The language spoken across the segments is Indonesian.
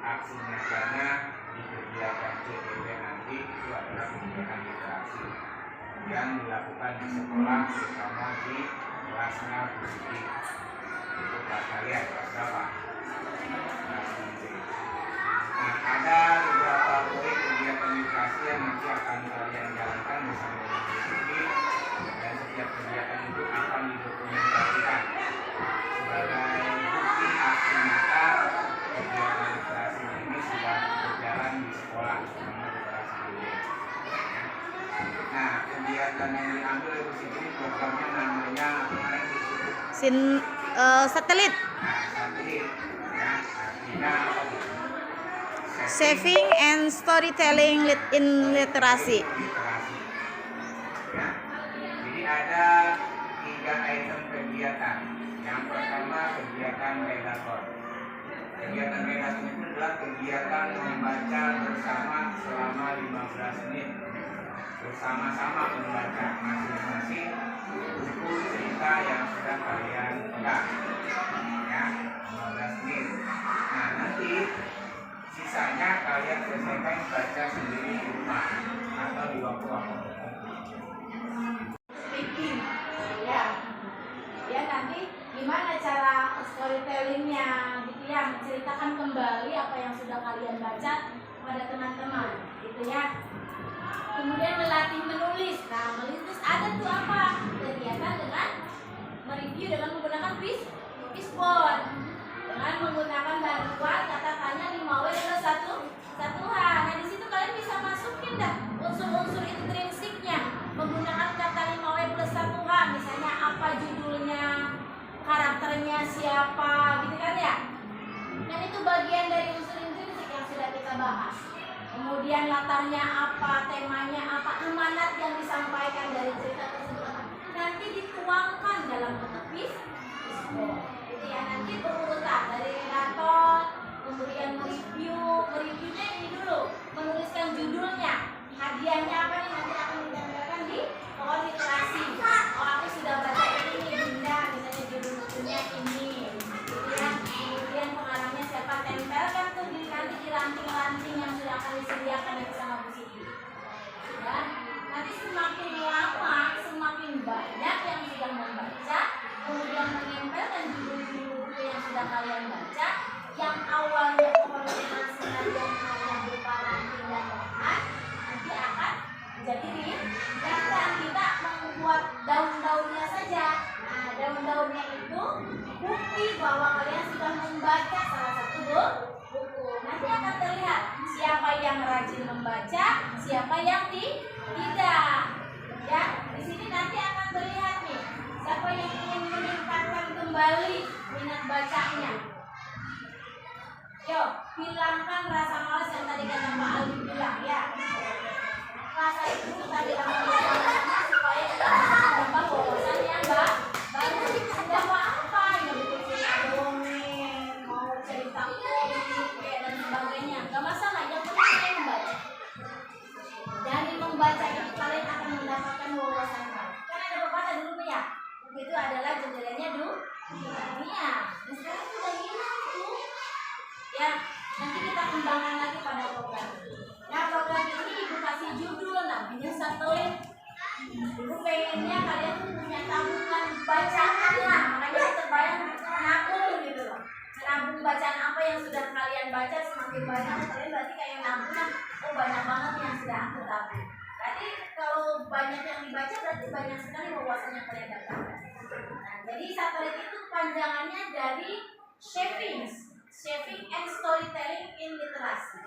aksi nyatanya di kegiatan CPP nanti itu adalah kegiatan literasi yang dilakukan di sekolah, terutama di kelasnya Bu Siti. Itu kelas kalian, kelas berapa? Kelas 3. Nah, ada beberapa poin kegiatan literasi yang nanti akan kalian jalankan bersama dengan Bu Siti, dan setiap kegiatan itu akan didokumentasikan sebagai bukti aksi nyata kegiatan literasi ini sudah berjalan di sekolah selama literasi ini. Nah, kegiatan yang diambil Bu Siti ini programnya namanya kemarin disebut satelit. Nah, satelit. Ya, artinya apa itu? Saving and storytelling in literasi. Literasi. Ya. Jadi ada 3 item kegiatan. Yang pertama kegiatan redator. Kegiatan redator itu adalah kegiatan membaca bersama selama 15 menit. Bersama-sama membaca masing-masing buku cerita yang sudah kalian pegang. Ya, 15 menit. Nah, nanti sisanya kalian selesaikan baca sendiri di rumah atau di waktu-waktu tertentu. Speaking, ya nanti gimana cara storytellingnya, gitu ya, menceritakan kembali apa yang sudah kalian baca pada teman-teman, gitu ya. Kemudian melatih menulis. Nah, menulis ada tuh apa? Kegiatan dengan mereview dengan menggunakan fishbone, dengan menggunakan bantuan kata tanya 5W dan 1H. Nah, di situ kalian bisa masukin dah unsur-unsur intrinsiknya menggunakan kata 5W plus 1H. Misalnya apa judulnya, karakternya siapa, gitu kan ya. Dan itu bagian dari unsur intrinsik yang sudah kita bahas. Kemudian latarnya apa, temanya apa, amanat yang disampaikan dari cerita tersebut apa. Nanti dituangkan dalam bentuk fishbone. Gitu ya, nanti berurutan dari redaktor, kemudian mereviewnya ini dulu, menuliskan judulnya, hadiahnya apa nih, nanti akan ditempelkan di pohon literasi. Oh, aku sudah baca ini nih Bunda, misalnya judul bukunya ini, gitu ya. Kemudian pengarangnya siapa, tempelkan tuh nanti di ranting-ranting yang sudah akan disediakan nanti sama Bu Siti. Ya, nanti semakin lama, semakin banyak yang sudah membaca, kemudian menempelkan judul-judul buku yang sudah kalian baca, yang awalnya pohon literasi kalian hanya berupa ranting dan bahan, nanti akan menjadi rindang. Kita membuat daun-daunnya saja. Nah, daun-daunnya itu bukti bahwa kalian sudah membaca salah satu buku. Nanti akan terlihat siapa yang rajin membaca, siapa yang tidak. Ya, di sini nanti akan terlihat nih siapa yang ingin meningkatkan kembali minat bacanya. Yuk, hilangkan rasa malas yang tadi kata Pak Alvin bilang ya. Rasa itu tadi supaya kita bisa menambah wawasannya baru. Tidak apa-apa ya, cerita dongeng, mau cerita komik dan sebagainya, nggak masalah. Yang penting kalian membaca. Dari membaca itu kalian akan mendapatkan wawasan baru. Karena ada pepatah dulu ya, itu adalah jendelanya dunia. Dan sekarang sudah hilang tuh. Ya, nanti kita kembangkan lagi pada program. Nah, program ini Ibu kasih judul namanya satelit. Ibu pengennya kalian tuh punya tabungan bacaan lah, makanya terbayang nabung gitu loh. Nabung bacaan apa yang sudah kalian baca, semakin banyak kalian berarti kayak nabung. Oh, banyak banget yang sudah aku tabung. Berarti kalau banyak yang dibaca berarti banyak sekali wawasan yang kalian dapatkan. Nah, jadi satelit itu panjangannya dari Saving and Storytelling in Literasi.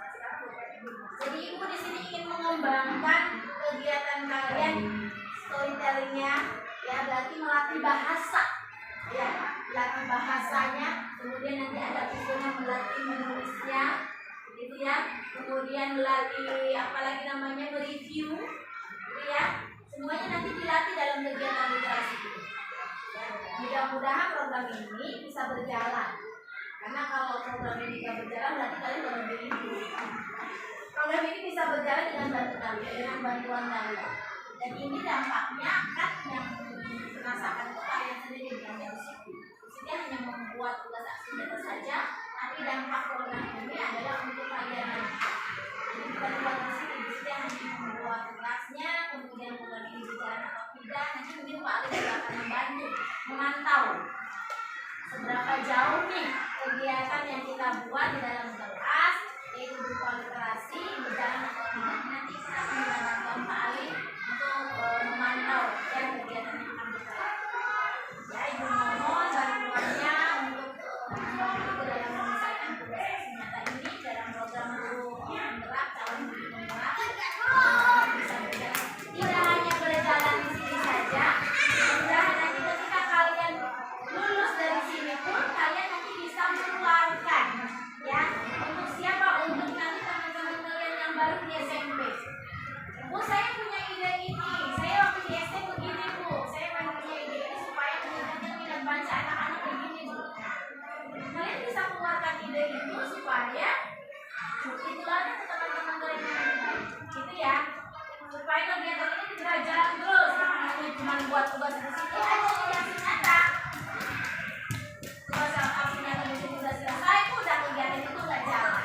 Jadi Ibu di sini ingin mengembangkan kegiatan kalian storytellingnya, ya, berarti melatih bahasa, ya, melatih bahasanya. Kemudian nanti ada usulnya melatih menulisnya, gitu ya. Kemudian melatih apalagi namanya mereview, gitu ya. Semuanya nanti dilatih dalam kegiatan literasi. Ya, mudah-mudahan program ini bisa berjalan. Karena kalau program ini tidak berjalan, berarti kalian baru begitu. Program ini bisa berjalan dengan bantuan kalian. Dan ini dampaknya kan yang merasakan itu kalian sendiri, bukan dari sini. Hanya membuat tugas aksi data saja, tapi dampak program ini memantau seberapa jauh nih kegiatan yang kita buat di dalam kelas, yaitu berupa literasi, berjalan atau tidak. Nanti kita akan mendapatkan Pak Ali untuk memantau ya kegiatan yang akan kita lakukan. Ya, Ibu mohon bantuannya untuk membantu dalam menyelesaikan tugas nyata ini dalam program guru penggerak calon guru penggerak. Bisa berjalan. Tidak hanya berjalan di sini saja, mudah-mudahan nanti ketika kalian lulus dari sini pun kalian nanti bisa menularkan ya untuk siapa, untuk nanti teman-teman kalian yang baru di SMP. Bu, saya punya ide ini, saya waktu di SD begini Bu, saya punya ide ini supaya meningkatkan minat baca anak-anak begini Bu. Kalian bisa keluarkan ide itu supaya ditularkan ke teman-teman kalian yang lebih baik, gitu ya, supaya kegiatan ini tidak jalan terus, hanya cuma buat tugas di sini aja yang nyata. Tugas yang nyata di sini sudah selesai, udah kegiatan itu nggak jalan.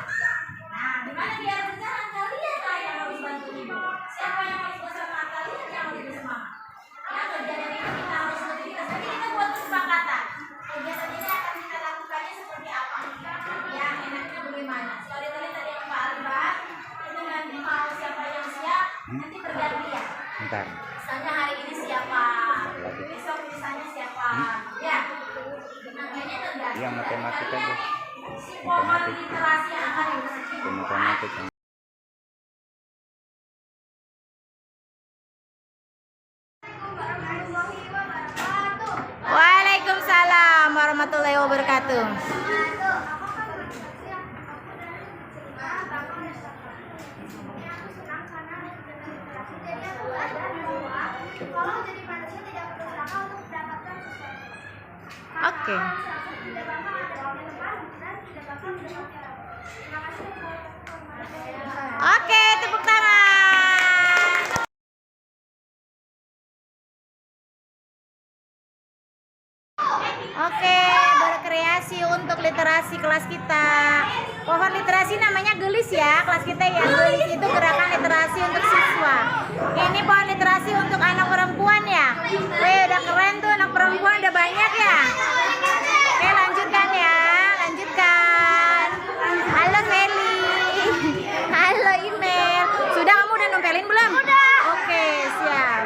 Nah, gimana biar berjalan? Kalian lah yang harus bantu ibu. Siapa yang harus bersama kalian yang harus bersemangat. Ya, kegiatan ini kita harus berdiri. Jadi kita buat kesepakatan. Kegiatan ini akan kita lakukannya seperti apa? Ya, enaknya bagaimana? Sekali-kali tadi yang Pak Ali bahas, itu nanti mau siapa yang siap, nanti bergantian. Bentar. Misalnya hari ini siapa, besok misalnya siapa, ya. Namanya tergantung. Iya, matematik Kalian aja. nih, si pohon Matematik. literasi yang akan dibuat. Matematik. Waalaikumsalam warahmatullahi wabarakatuh. Kalau jadi manusia tidak perlu berusaha untuk mendapatkan sesuatu. Oke. Tidak bakal ada waktu depan dan tidak bakal mendapatkan apa. Terima kasih. Oke, tepuk tangan. Oke, berkreasi untuk literasi kelas kita. Pohon literasi namanya gelis ya, kelas kita ya. Gelis itu gerakan literasi untuk siswa. Ini pohon literasi untuk anak perempuan ya. Wih, udah keren tuh, anak perempuan udah banyak ya. Oke, lanjutkan ya, lanjutkan. Halo Meli. Halo Email. Sudah, kamu udah nempelin belum? Udah. Oke, siap.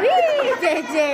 Wih, Jeje.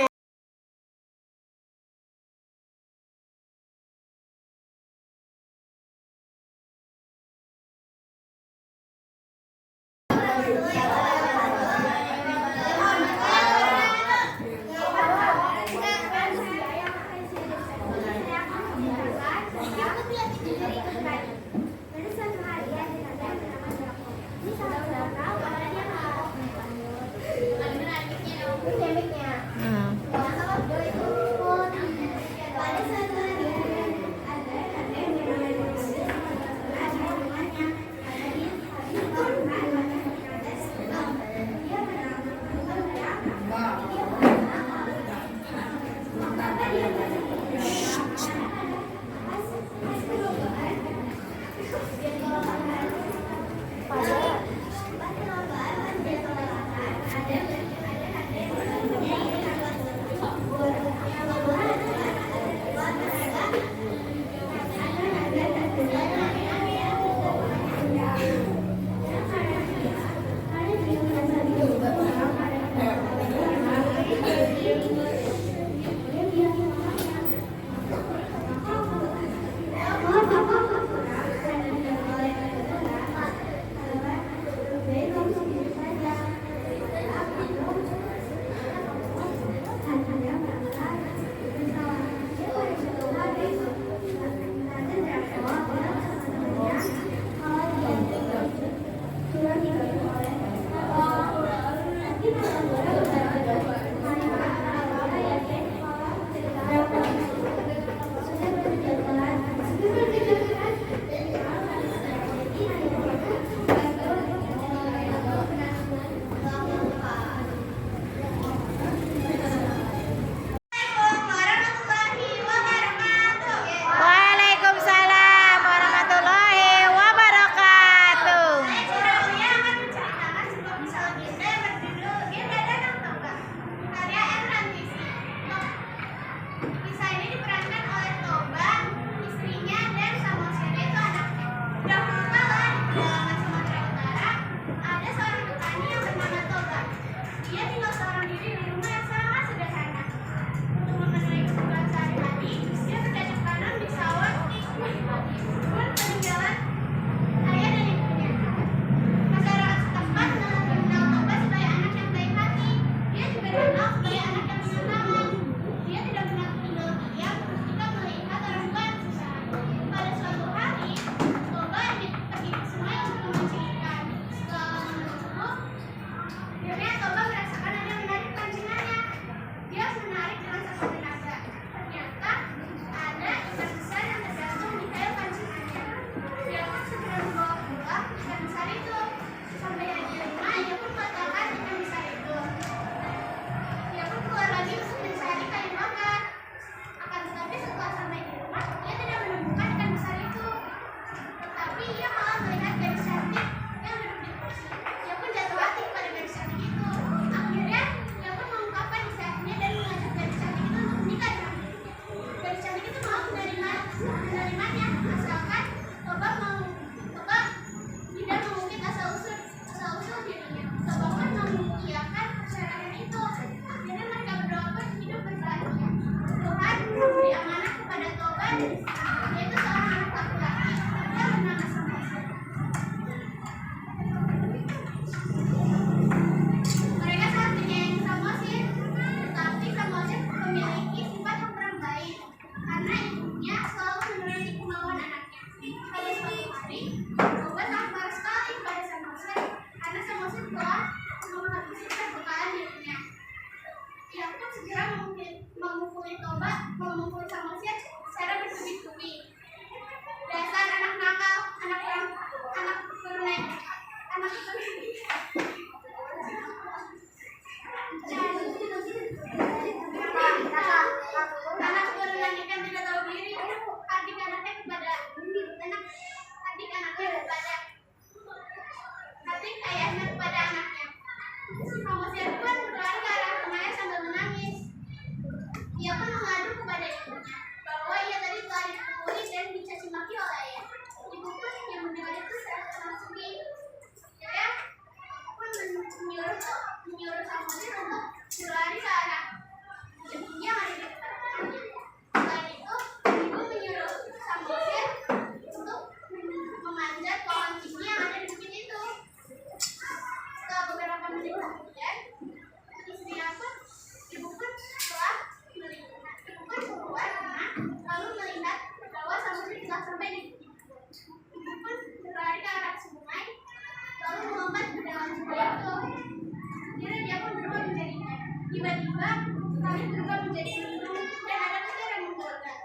langit berubah menjadi mendung dan ada petir yang menggulirkan.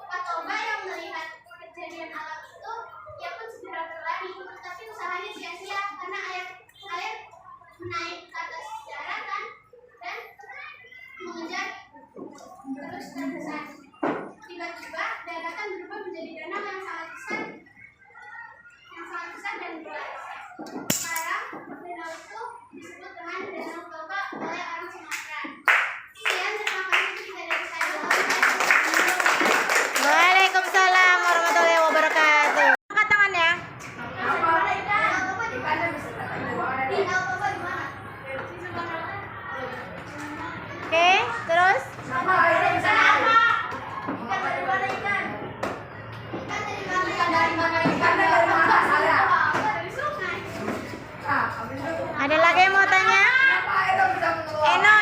Patoba yang melihat kejadian alam itu, ia pun segera berlari, tapi usahanya sia-sia karena air naik ke atas daratan dan mengejar terus-terusan. Tiba-tiba daratan berubah menjadi danau yang sangat besar dan luas. Sekarang danau itu disebut dengan Danau Toba oleh orang Sumatera. Sekian, terima kasih dari saya. Waalaikumsalam warahmatullahi wabarakatuh. Angkat tangannya. Oke, terus ada lagi yang mau tanya? Eno.